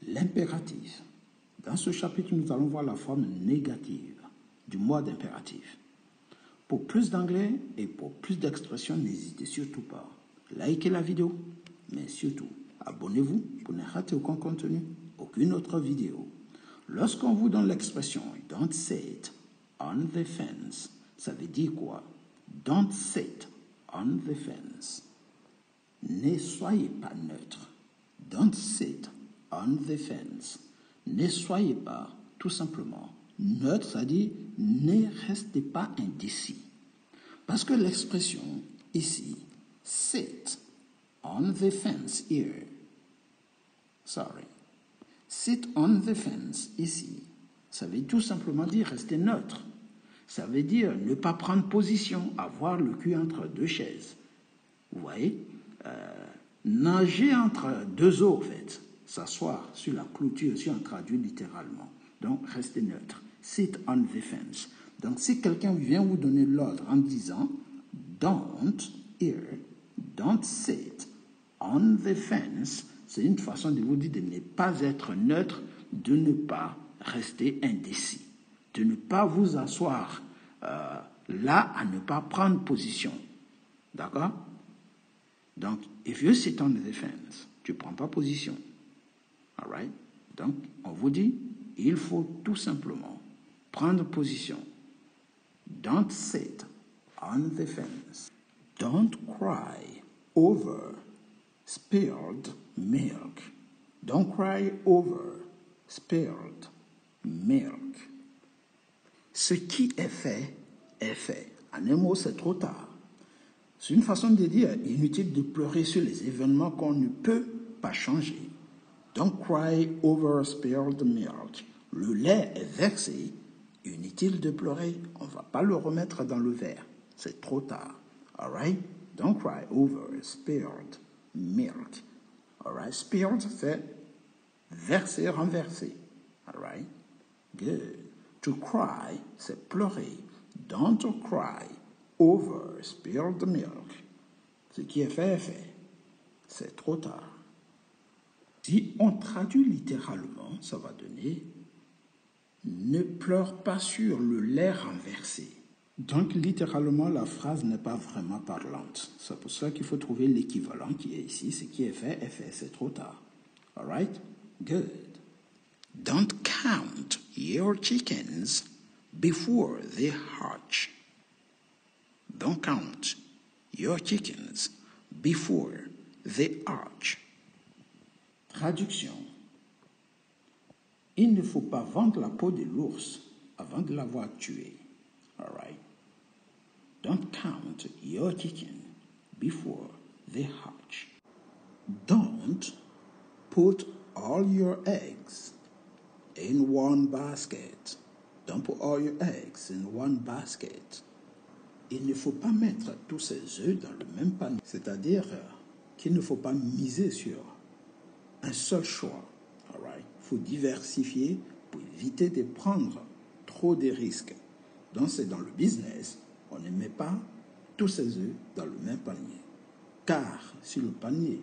L'impératif. Dans ce chapitre, nous allons voir la forme négative du mode impératif. Pour plus d'anglais et pour plus d'expressions, n'hésitez surtout pas. Likez la vidéo, mais surtout, abonnez-vous pour ne rater aucun contenu, aucune autre vidéo. Lorsqu'on vous donne l'expression « don't sit on the fence », ça veut dire quoi? Don't sit on the fence. Ne soyez pas neutre. Don't sit on the fence. Ne soyez pas, tout simplement, neutre, c'est-à-dire ne restez pas indécis. Parce que l'expression ici, sit on the fence here, sit on the fence ici, ça veut tout simplement dire rester neutre. Ça veut dire ne pas prendre position, avoir le cul entre deux chaises. Vous voyez, nager entre deux eaux, en fait. S'asseoir sur la clôture, si on traduit littéralement. Donc, restez neutre. Sit on the fence. Donc, si quelqu'un vient vous donner l'ordre en disant don't here, don't sit on the fence, c'est une façon de vous dire de ne pas être neutre, de ne pas rester indécis, de ne pas vous asseoir là à ne pas prendre position. D'accord? Donc, if you sit on the fence, tu ne prends pas position. All right? Donc, on vous dit, il faut tout simplement prendre position. Don't sit on the fence. Don't cry over spilled milk. Don't cry over spilled milk. Ce qui est fait, est fait. En un mot, c'est trop tard. C'est une façon de dire, inutile de pleurer sur les événements qu'on ne peut pas changer. Don't cry over spilled milk. Le lait est versé, inutile de pleurer, on ne va pas le remettre dans le verre. C'est trop tard. All right? Don't cry over spilled milk. All right? Spilled, c'est verser, renverser. All right? Good. To cry, c'est pleurer. Don't cry over spilled milk. Ce qui est fait est fait. C'est trop tard. Si on traduit littéralement, ça va donner « Ne pleure pas sur le lait renversé ». Donc, littéralement, la phrase n'est pas vraiment parlante. C'est pour ça qu'il faut trouver l'équivalent qui est ici. Ce qui est fait, c'est trop tard. All right? Good. Don't count your chickens before they hatch. Don't count your chickens before they hatch. Traduction. Il ne faut pas vendre la peau de l'ours avant de l'avoir tué. All right? Don't count your chicken before they hatch. Don't put all your eggs in one basket. Don't put all your eggs in one basket. Il ne faut pas mettre tous ses œufs dans le même panier. C'est-à-dire qu'il ne faut pas miser sur un seul choix. All right? Il faut diversifier pour éviter de prendre trop de risques. Donc, c'est dans le business, on ne met pas tous ses œufs dans le même panier. Car si le panier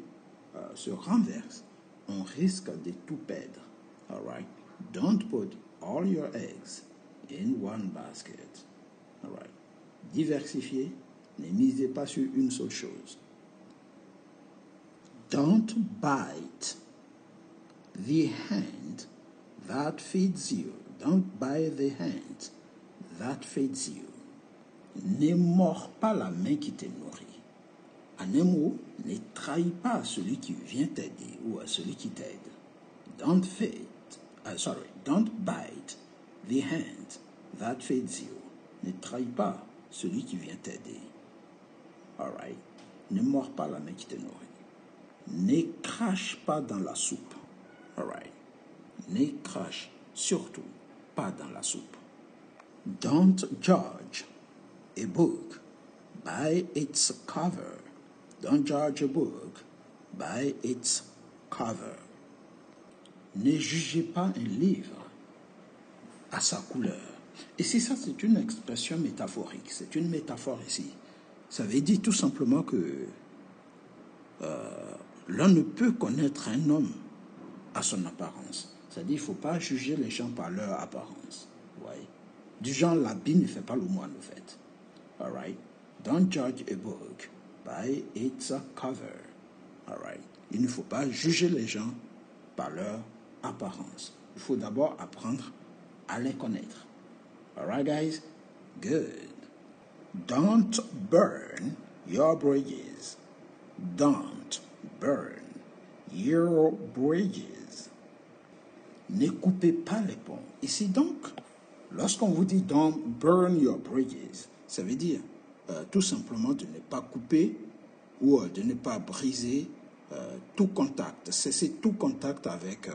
se renverse, on risque de tout perdre. All right? Don't put all your eggs in one basket. All right? Diversifiez, ne misez pas sur une seule chose. Don't bite the hand that feeds you. Don't bite the hand that feeds you. Ne mords pas la main qui te nourrit. En un mot, ne trahis pas celui qui vient t'aider ou à celui qui t'aide. Don't bite the hand that feeds you. Ne trahis pas celui qui vient t'aider. All right? Ne mords pas la main qui te nourrit. Ne crache pas dans la soupe. All right? Ne crache surtout pas dans la soupe. Don't judge a book by its cover. Don't judge a book by its cover. Ne jugez pas un livre à sa couleur. Et si ça, c'est une expression métaphorique, c'est une métaphore ici. Ça veut dire tout simplement que l'on ne peut connaître un homme à son apparence. C'est-à-dire qu'il ne faut pas juger les gens par leur apparence. Ouais. Du genre, l'habit ne fait pas le moine, en fait. Alright? Don't judge a book by its cover. Alright? Il ne faut pas juger les gens par leur apparence. Il faut d'abord apprendre à les connaître. Alright, guys? Good. Don't burn your bridges. Don't burn your bridges. Ne coupez pas les ponts. Ici donc, lorsqu'on vous dit don't burn your bridges, ça veut dire tout simplement de ne pas couper ou de ne pas briser tout contact, cesser tout contact avec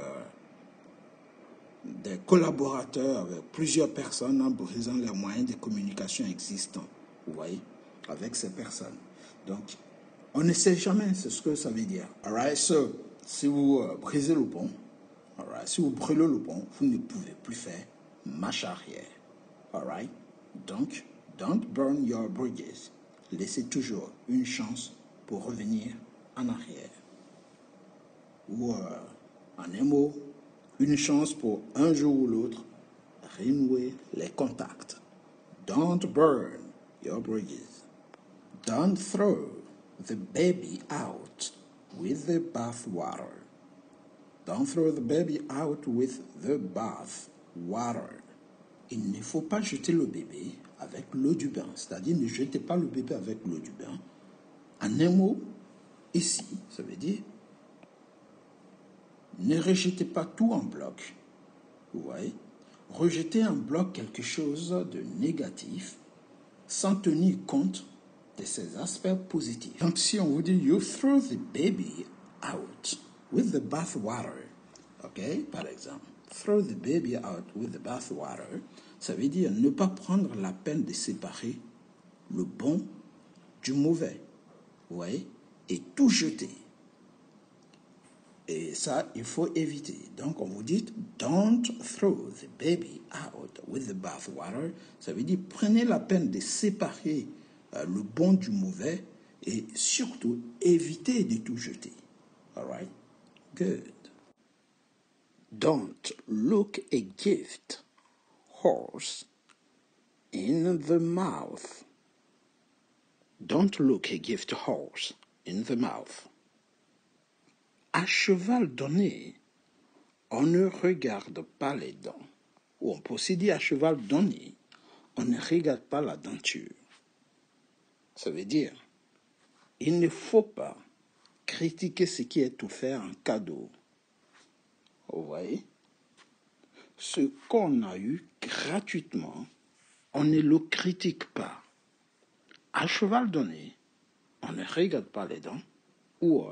des collaborateurs, avec plusieurs personnes en brisant les moyens de communication existants, vous voyez, avec ces personnes. Donc, on ne sait jamais ce que ça veut dire. Alright, so, si vous brisez le pont, alright, si vous brûlez le pont, vous ne pouvez plus faire marche arrière. Alright, donc, don't burn your bridges. Laissez toujours une chance pour revenir en arrière. Ou, en un mot, une chance pour un jour ou l'autre renouer les contacts. Don't burn your bridges. Don't throw the baby out with the bath water. Don't throw the baby out with the bath water. Il ne faut pas jeter le bébé avec l'eau du bain. C'est-à-dire, ne jetez pas le bébé avec l'eau du bain. En un mot, ici, ça veut dire ne rejetez pas tout en bloc. Vous voyez? Rejetez en bloc quelque chose de négatif sans tenir compte de ses aspects positifs. Donc si on vous dit you throw the baby out with the bath water, ok, par exemple, throw the baby out with the bath water, ça veut dire ne pas prendre la peine de séparer le bon du mauvais, vous voyez, et tout jeter. Et ça, il faut éviter. Donc, on vous dit, don't throw the baby out with the bath water. Ça veut dire, prenez la peine de séparer le bon du mauvais et surtout, évitez de tout jeter. All right? Good. Don't look a gift horse in the mouth. Don't look a gift horse in the mouth. À cheval donné, on ne regarde pas les dents. Ou on peut aussi dire à cheval donné, on ne regarde pas la denture. Ça veut dire, il ne faut pas critiquer ce qui est offert en cadeau. Vous voyez? Ce qu'on a eu gratuitement, on ne le critique pas. À cheval donné, on ne regarde pas les dents. Ou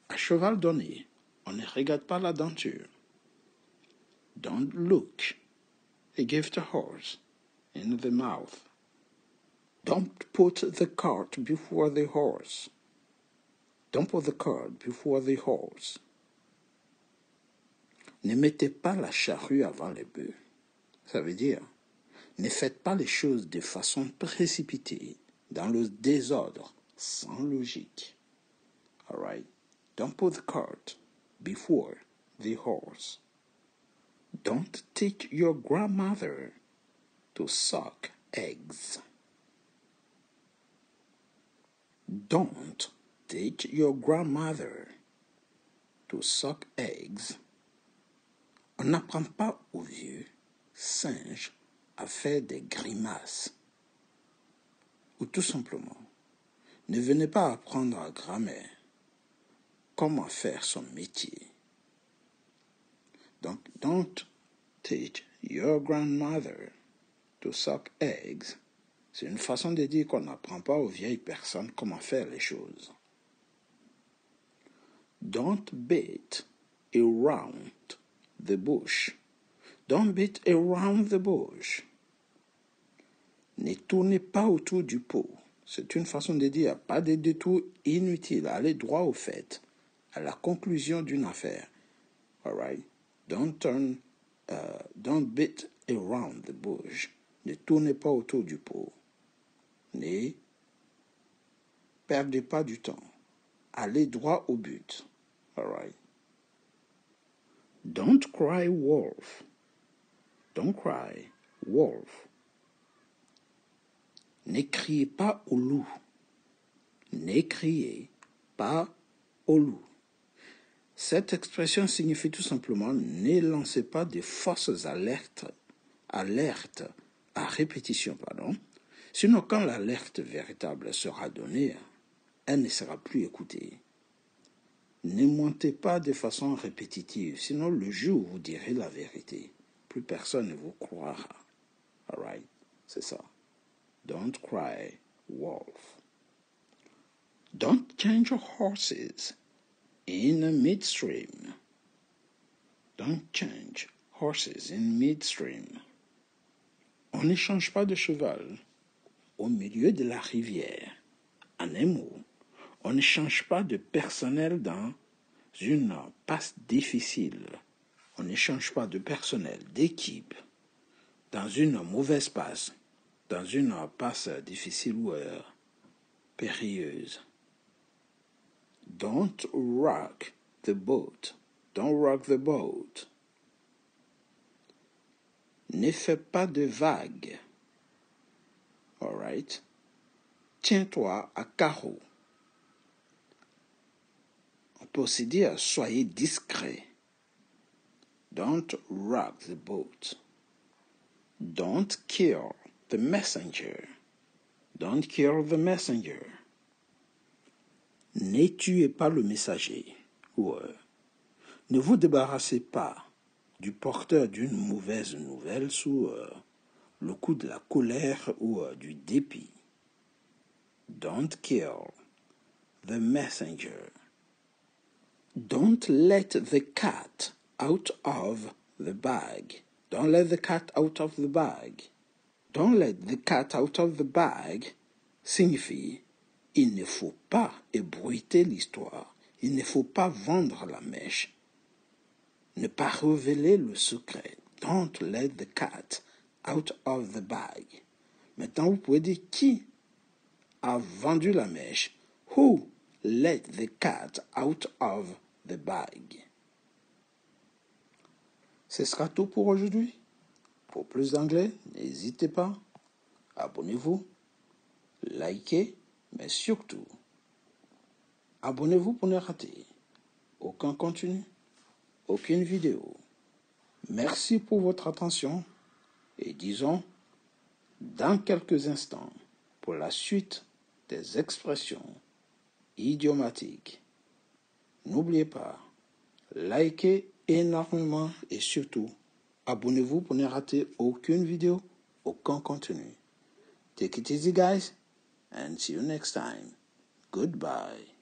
à cheval donné, on ne regarde pas la denture. Don't look a gift horse in the mouth. Don't put the cart before the horse. Don't put the cart before the horse. Ne mettez pas la charrue avant les bœufs. Ça veut dire, ne faites pas les choses de façon précipitée, dans le désordre, sans logique. All right? Don't put the cart before the horse. Don't teach your grandmother to suck eggs. Don't teach your grandmother to suck eggs. On n'apprend pas aux vieux singes à faire des grimaces. Ou tout simplement, ne venez pas apprendre à grand-mère comment faire son métier. Donc, don't teach your grandmother to suck eggs. C'est une façon de dire qu'on n'apprend pas aux vieilles personnes comment faire les choses. Don't beat around the bush. Don't beat around the bush. Ne tournez pas autour du pot. C'est une façon de dire pas de détours inutiles. Allez droit au fait, à la conclusion d'une affaire. All right? Don't beat around the bush. Ne tournez pas autour du pot. Ne perdez pas du temps. Allez droit au but. All right? Don't cry wolf. Don't cry wolf. Ne criez pas au loup. Ne criez pas au loup. Cette expression signifie tout simplement ne lancez pas de fausses alertes à répétition, sinon quand l'alerte véritable sera donnée, elle ne sera plus écoutée. Ne mentez pas de façon répétitive, sinon le jour où vous direz la vérité, plus personne ne vous croira. Alright, c'est ça. Don't cry wolf. Don't change horses in midstream. Don't change horses in midstream. On ne change pas de cheval au milieu de la rivière. En un mot, on ne change pas de personnel dans une passe difficile. On ne change pas de personnel, d'équipe, dans une mauvaise passe, dans une passe difficile ou périlleuse. Don't rock the boat. Don't rock the boat. Ne fais pas de vagues. All right? Tiens-toi à carreau. On peut aussi dire soyez discret. Don't rock the boat. Don't kill the messenger. Don't kill the messenger. Ne tuez pas le messager. Ne vous débarrassez pas du porteur d'une mauvaise nouvelle sous le coup de la colère ou du dépit. Don't kill the messenger. Don't let the cat out of the bag. Don't let the cat out of the bag. Don't let the cat out of the bag signifie il ne faut pas ébruiter l'histoire. Il ne faut pas vendre la mèche. Ne pas révéler le secret. Don't let the cat out of the bag. Maintenant, vous pouvez dire qui a vendu la mèche. Who let the cat out of the bag? Ce sera tout pour aujourd'hui. Pour plus d'anglais, n'hésitez pas. Abonnez-vous, likez, mais surtout, abonnez-vous pour ne rater aucun contenu, aucune vidéo. Merci pour votre attention et disons, dans quelques instants, pour la suite des expressions idiomatiques. N'oubliez pas, likez énormément et surtout, abonnez-vous pour ne rater aucune vidéo, aucun contenu. Take it easy, guys, and see you next time. Goodbye.